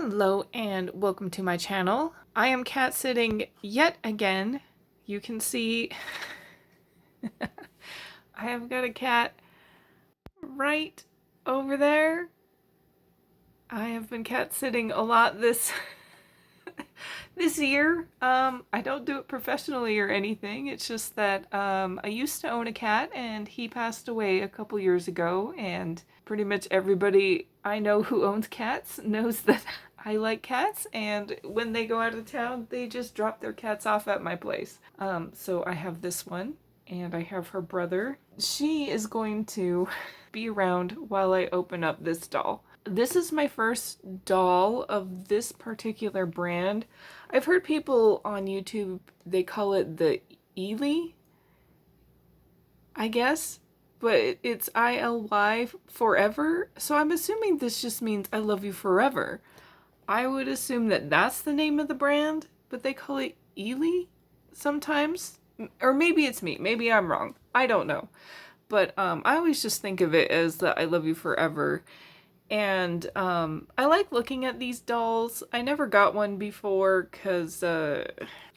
Hello and welcome to my channel. I am cat sitting yet again. You can see I have got a cat right over there. I have been cat sitting a lot this year. I don't do it professionally or anything. It's just that I used to own a cat and he passed away a couple years ago, and pretty much everybody I know who owns cats knows that I like cats, and when they go out of town, they just drop their cats off at my place. So I have this one, and I have her brother. She is going to be around while I open up this doll. This is my first doll of this particular brand. I've heard people on YouTube, they call it the ILY, I guess, but it's ILY forever. So I'm assuming this just means I love you forever. I would assume that that's the name of the brand, but they call it ILY sometimes. Or maybe it's me. Maybe I'm wrong. I don't know. But I always just think of it as the I love you forever. And I like looking at these dolls. I never got one before because I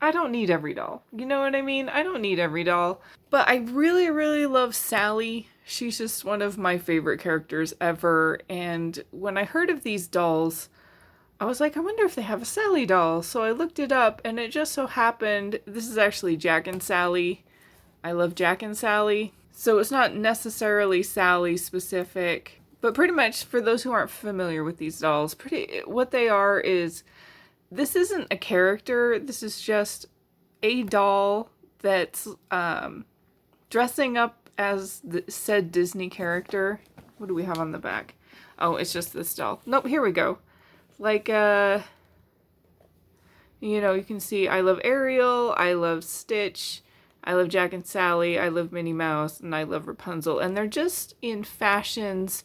don't need every doll. You know what I mean? I don't need every doll. But I really, really love Sally. She's just one of my favorite characters ever. And when I heard of these dolls, I was like, I wonder if they have a Sally doll. So I looked it up, and it just so happened, this is actually Jack and Sally. I love Jack and Sally. So it's not necessarily Sally specific. But pretty much, for those who aren't familiar with these dolls, what they are is, this isn't a character, this is just a doll that's dressing up as the said Disney character. What do we have on the back? Oh, it's just this doll. Nope, here we go. Like, you know, you can see I love Ariel, I love Stitch, I love Jack and Sally, I love Minnie Mouse, and I love Rapunzel. And they're just in fashions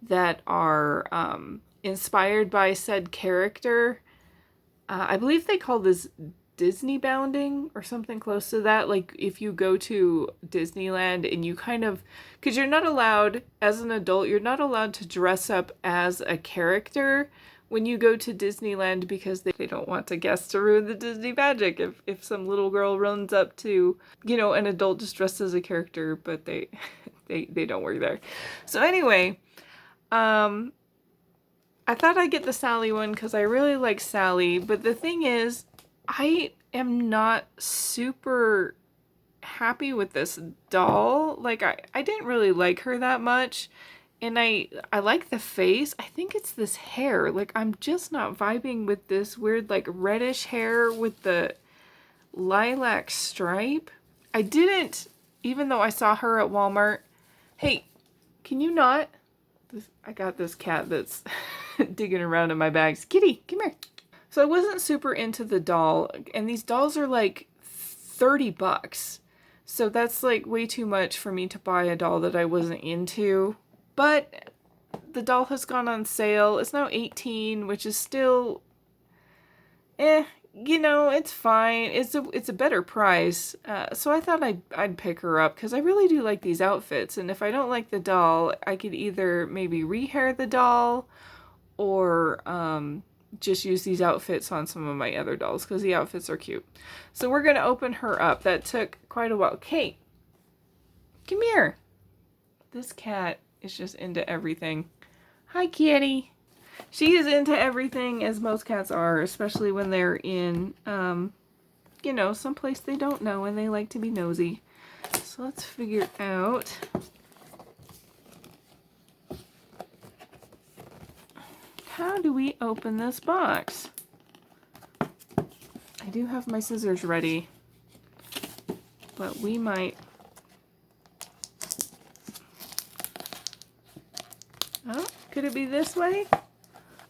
that are inspired by said character. I believe they call this Disney bounding or something close to that. Like if you go to Disneyland and you kind of, because you're not allowed, as an adult, you're not allowed to dress up as a character when you go to Disneyland, because they don't want to guests to ruin the Disney magic. If some little girl runs up to, you know, an adult just dressed as a character, but they don't work there. So anyway, I thought I'd get the Sally one because I really like Sally, but the thing is, I am not super happy with this doll. Like, I didn't really like her that much, and I like the face. I think it's this hair. Like, I'm just not vibing with this weird, like, reddish hair with the lilac stripe. I didn't, even though I saw her at Walmart. Hey, can you not? I got this cat that's digging around in my bags. Kitty, come here. So I wasn't super into the doll, and these dolls are like $30. So that's like way too much for me to buy a doll that I wasn't into. But the doll has gone on sale. It's now $18, which is still, you know, it's fine. It's a better price. So I thought I'd pick her up because I really do like these outfits. And if I don't like the doll, I could either maybe rehair the doll or just use these outfits on some of my other dolls because the outfits are cute. So we're going to open her up. That took quite a while. Kate, come here. This cat is just into everything. Hi, kitty. She is into everything, as most cats are, especially when they're in, you know, someplace they don't know and they like to be nosy. So let's figure out how do we open this box. I do have my scissors ready, but we might. Oh, could it be this way?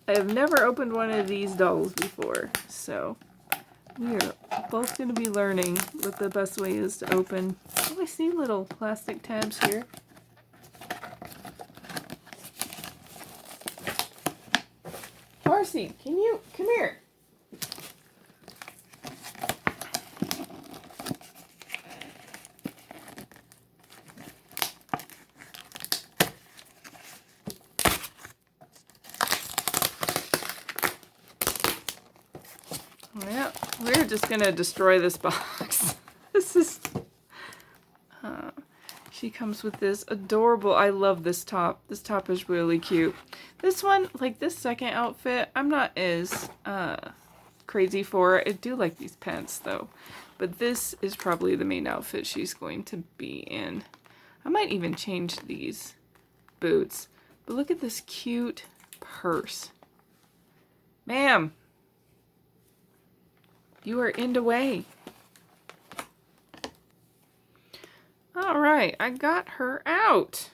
I have never opened one of these dolls before, so we are both going to be learning what the best way is to open. Oh, I see little plastic tabs here. Marcy, can you come here? Yeah, we're just gonna destroy this box. This is... she comes with this adorable... I love this top. This top is really cute. This one, like this second outfit, I'm not as crazy for. I do like these pants though. But this is probably the main outfit she's going to be in. I might even change these boots. But look at this cute purse. Ma'am, you are in the way. All right, I got her out.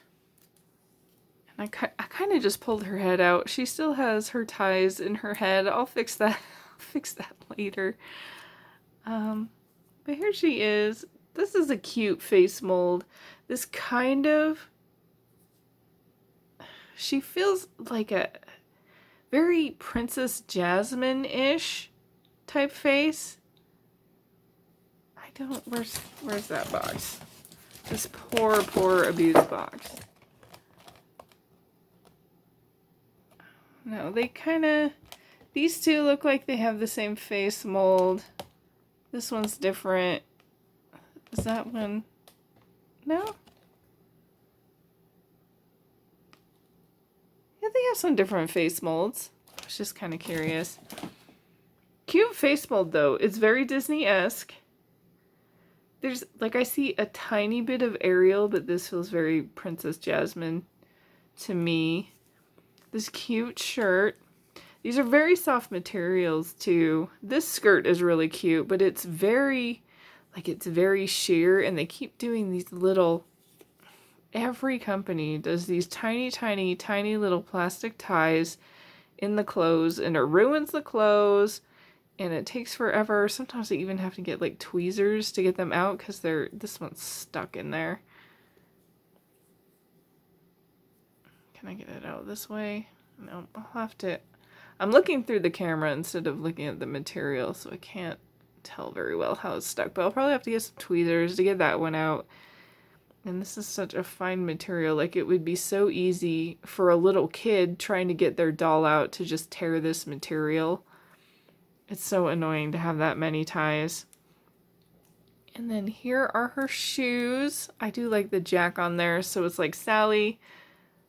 And I kind of just pulled her head out. She still has her ties in her head. I'll fix that. I'll fix that later. But here she is. This is a cute face mold. This kind of... she feels like a very Princess Jasmine-ish type face. I don't... Where's that box? This poor abused box. No, they kind of... these two look like they have the same face mold. This one's different. Is that one? No? Yeah, they have some different face molds. I was just kind of curious. Cute face mold, though. It's very Disney-esque. There's, like, I see a tiny bit of Ariel, but this feels very Princess Jasmine to me. This cute shirt. These are very soft materials, too. This skirt is really cute, but it's very, like, it's very sheer, and they keep doing these little... every company does these tiny, tiny, tiny little plastic ties in the clothes, and it ruins the clothes. And it takes forever. Sometimes they even have to get like tweezers to get them out because this one's stuck in there. Can I get it out this way? No, I'll have to... I'm looking through the camera instead of looking at the material, so I can't tell very well how it's stuck. But I'll probably have to get some tweezers to get that one out. And this is such a fine material. Like, it would be so easy for a little kid trying to get their doll out to just tear this material. It's so annoying to have that many ties. And then here are her shoes. I do like the Jack on there, so it's like Sally.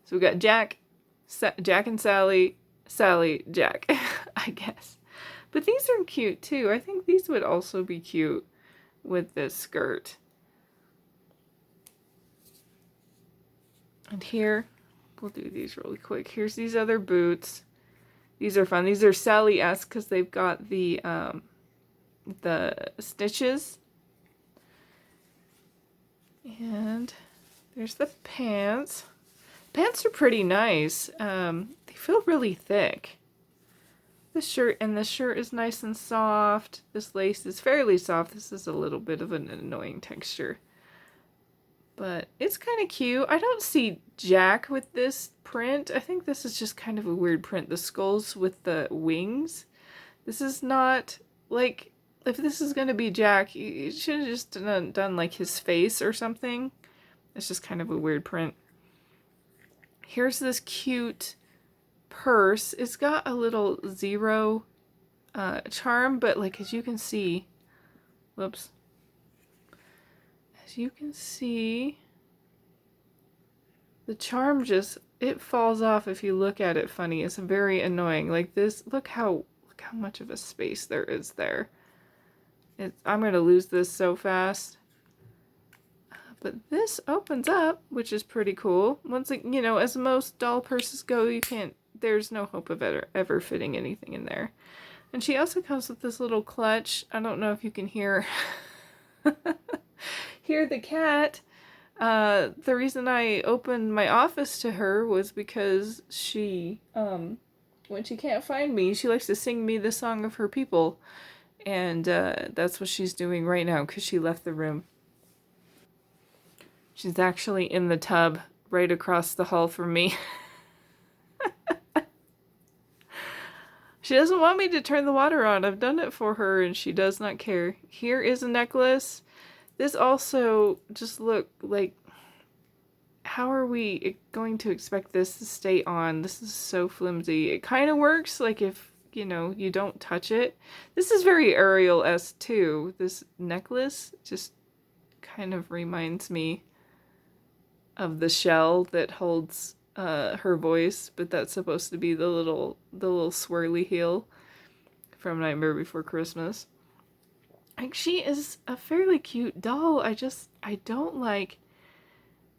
So we got Jack, Jack and Sally, Sally, Jack, I guess. But these are cute too. I think these would also be cute with this skirt. And here, we'll do these really quick. Here's these other boots. These are fun. These are Sally-esque because they've got the stitches. And there's the pants. Pants are pretty nice. They feel really thick. This shirt is nice and soft. This lace is fairly soft. This is a little bit of an annoying texture. But it's kind of cute. I don't see Jack with this print. I think this is just kind of a weird print. The skulls with the wings. This is not, like, if this is going to be Jack, you should have just done like his face or something. It's just kind of a weird print. Here's this cute purse. It's got a little zero charm, but like as you can see, whoops. As you can see, the charm just, it falls off if you look at it funny. It's very annoying. Like this, look how much of a space there is there. I'm going to lose this so fast. But this opens up, which is pretty cool. Once, you know, as most doll purses go, you can't, there's no hope of ever fitting anything in there. And she also comes with this little clutch. I don't know if you can hear the cat. The reason I opened my office to her was because she, when she can't find me, she likes to sing me the song of her people. And that's what she's doing right now because she left the room. She's actually in the tub right across the hall from me. She doesn't want me to turn the water on. I've done it for her and she does not care. Here is a necklace. This also just look like, how are we going to expect this to stay on? This is so flimsy. It kind of works like if you know, you don't touch it. This is very Ariel-esque too. This necklace just kind of reminds me of the shell that holds her voice, but that's supposed to be the little swirly heel from Nightmare Before Christmas. Like, she is a fairly cute doll. I don't like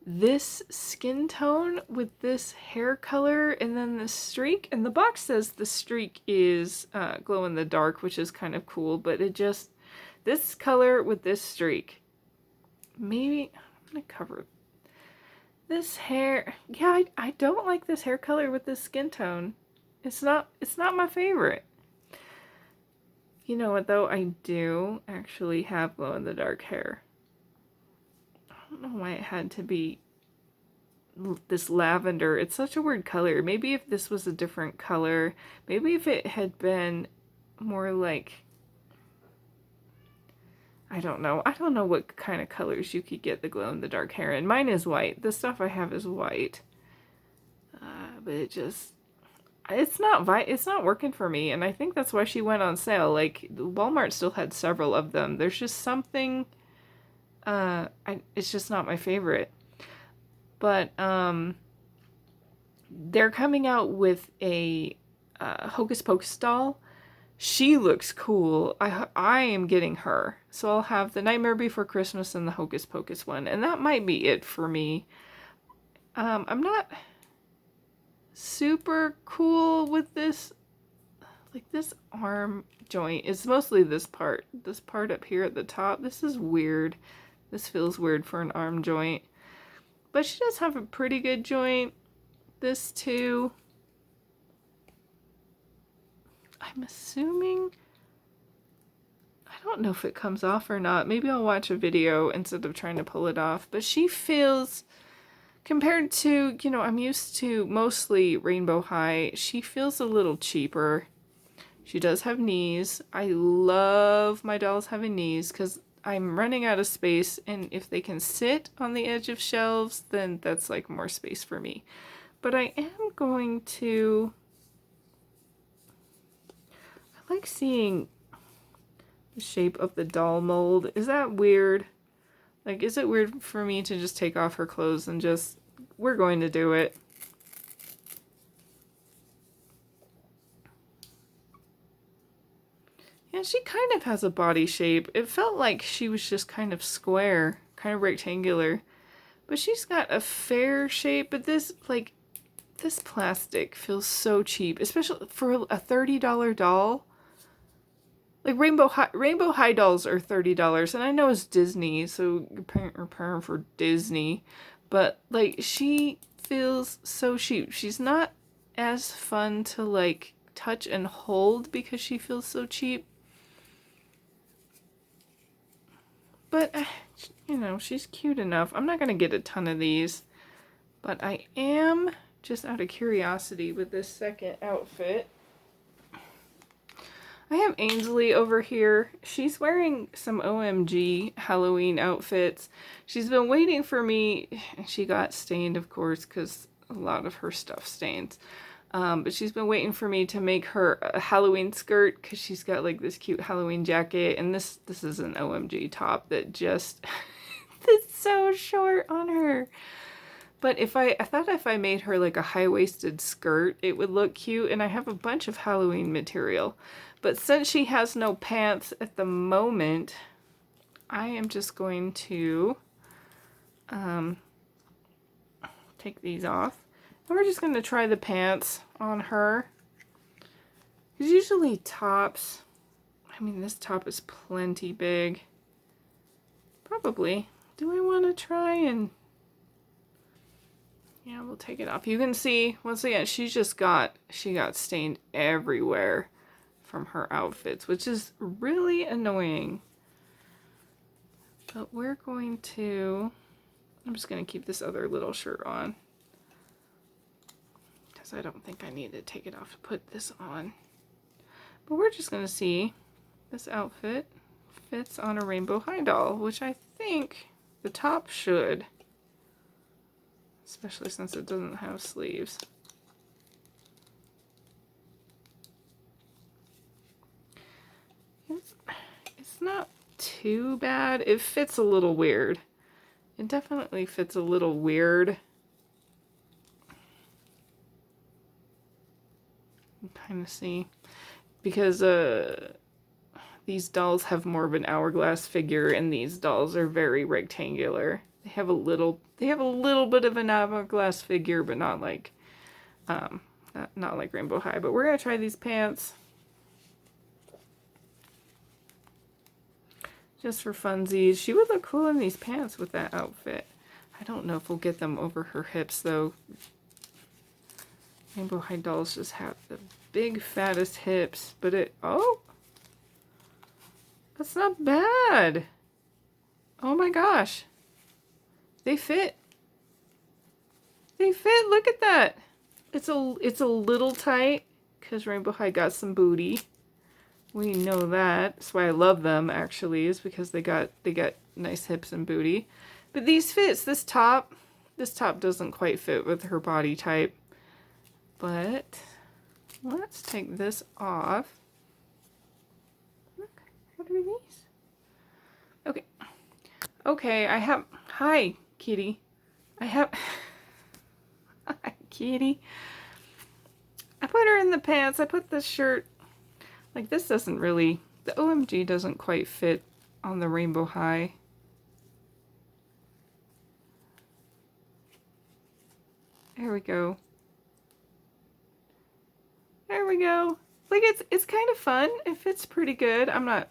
this skin tone with this hair color and then the streak. And the box says the streak is glow in the dark, which is kind of cool, but it just, this color with this streak, maybe, I'm gonna cover this hair. Yeah, I don't like this hair color with this skin tone. It's not my favorite. You know what though? I do actually have glow in the dark hair. I don't know why it had to be this lavender. It's such a weird color. Maybe if this was a different color, maybe if it had been more like, I don't know. I don't know what kind of colors you could get the glow in the dark hair in. Mine is white. The stuff I have is white. But it just, it's not working for me, and I think that's why she went on sale. Like, Walmart still had several of them. There's just something, it's just not my favorite. But they're coming out with a Hocus Pocus doll. She looks cool. I am getting her. So I'll have the Nightmare Before Christmas and the Hocus Pocus one, and that might be it for me. I'm not super cool with this, like this arm joint. It's mostly this part up here at the top. This is weird. This feels weird for an arm joint, but she does have a pretty good joint. This too, I'm assuming, I don't know if it comes off or not. Maybe I'll watch a video instead of trying to pull it off, but she feels, compared to, you know, I'm used to mostly Rainbow High, she feels a little cheaper. She does have knees. I love my dolls having knees because I'm running out of space, and if they can sit on the edge of shelves, then that's like more space for me. But I am going to, I like seeing the shape of the doll mold. Is that weird? Like, is it weird for me to just take off her clothes and just, we're going to do it. Yeah, she kind of has a body shape. It felt like she was just kind of square, kind of rectangular. But she's got a fair shape, but this, like, this plastic feels so cheap, especially for a $30 doll. Like, Rainbow High dolls are $30, and I know it's Disney, so you're paying for Disney, but, like, she feels so cheap. She's not as fun to, like, touch and hold because she feels so cheap. But, you know, she's cute enough. I'm not going to get a ton of these, but I am, just out of curiosity, with this second outfit. I have Ainsley over here. She's wearing some OMG Halloween outfits. She's been waiting for me. She got stained, of course, because a lot of her stuff stains. But she's been waiting for me to make her a Halloween skirt because she's got like this cute Halloween jacket. And this is an OMG top that just, it's so short on her. But I thought if I made her like a high-waisted skirt, it would look cute. And I have a bunch of Halloween material. But since she has no pants at the moment, I am just going to take these off. And we're just going to try the pants on her. Because usually tops, I mean, this top is plenty big. Probably. Do I want to try and... Yeah, we'll take it off. You can see, once again, she got stained everywhere from her outfits, which is really annoying. But we're going to, I'm just going to keep this other little shirt on because I don't think I need to take it off to put this on. But we're just going to see this outfit fits on a Rainbow High doll, which I think the top should, especially since it doesn't have sleeves. not too bad. It fits a little weird. It definitely fits a little weird. Kind of see, because these dolls have more of an hourglass figure, and these dolls are very rectangular. They have a little bit of an hourglass figure, but not like not like Rainbow High. But we're gonna try these pants just for funsies. She would look cool in these pants with that outfit. I don't know if we'll get them over her hips though. Rainbow High dolls just have the big fattest hips, but oh, that's not bad. Oh my gosh. They fit. They fit. Look at that. It's a little tight because Rainbow High got some booty. We know that. That's why I love them actually, is because they got nice hips and booty. But these fits. This top doesn't quite fit with her body type. But let's take this off. Look, what are these? Okay. Okay, I have... Hi, kitty. I have... Hi, kitty. I put her in the pants. I put this shirt... Like, this doesn't really... The OMG doesn't quite fit on the Rainbow High. There we go. There we go. Like, it's kind of fun. It fits pretty good. I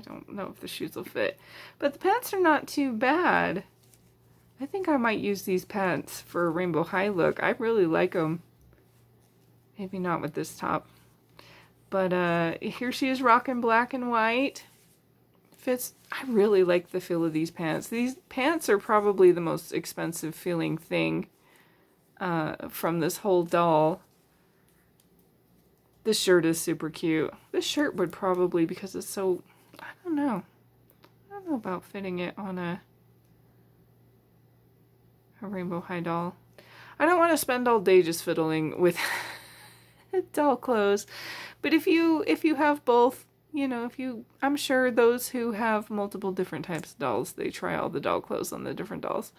don't know if the shoes will fit. But the pants are not too bad. I think I might use these pants for a Rainbow High look. I really like them. Maybe not with this top. But here she is rocking black and white. Fits. I really like the feel of these pants. These pants are probably the most expensive feeling thing from this whole doll. This shirt is super cute. This shirt would probably, because it's so, I don't know. I don't know about fitting it on a Rainbow High doll. I don't want to spend all day just fiddling with doll clothes. But if you have both, you know, I'm sure those who have multiple different types of dolls, they try all the doll clothes on the different dolls.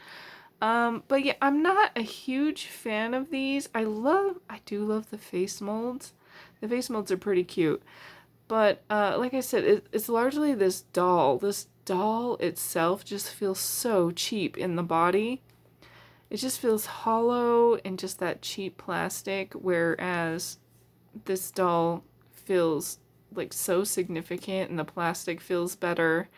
But yeah, I'm not a huge fan of these. I do love the face molds. The face molds are pretty cute. But like I said, it's largely this doll. This doll itself just feels so cheap in the body. It just feels hollow and just that cheap plastic, whereas this doll feels like so significant and the plastic feels better.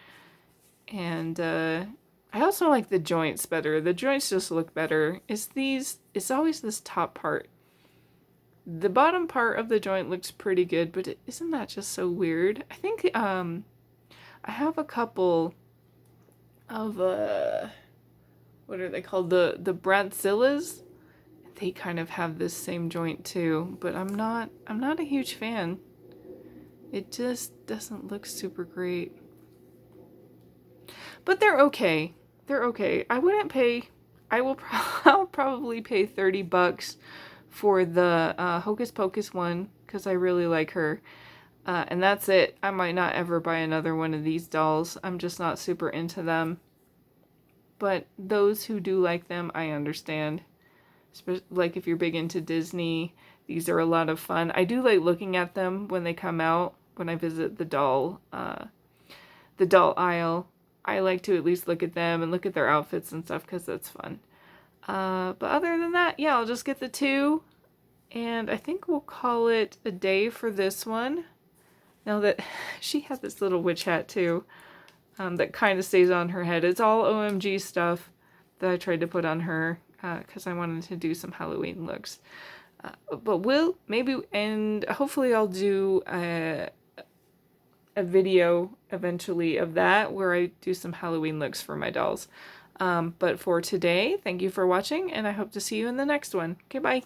And I also like the joints better. The joints just look better. It's always this top part. The bottom part of the joint looks pretty good, but isn't that just so weird? I think I have a couple of what are they called? The Bratzilla's. They kind of have this same joint too, but I'm not a huge fan. It just doesn't look super great. But they're okay. They're okay. I'll probably pay $30 for the Hocus Pocus one, because I really like her. And that's it. I might not ever buy another one of these dolls. I'm just not super into them. But those who do like them, I understand. Like if you're big into Disney, these are a lot of fun. I do like looking at them when they come out, when I visit the doll aisle. I like to at least look at them and look at their outfits and stuff, because that's fun. But other than that, yeah, I'll just get the two, and I think we'll call it a day for this one. Now that she has this little witch hat too, that kind of stays on her head. It's all OMG stuff that I tried to put on her, because I wanted to do some Halloween looks. But hopefully I'll do a video eventually of that, where I do some Halloween looks for my dolls. But for today, thank you for watching, and I hope to see you in the next one. Okay, bye.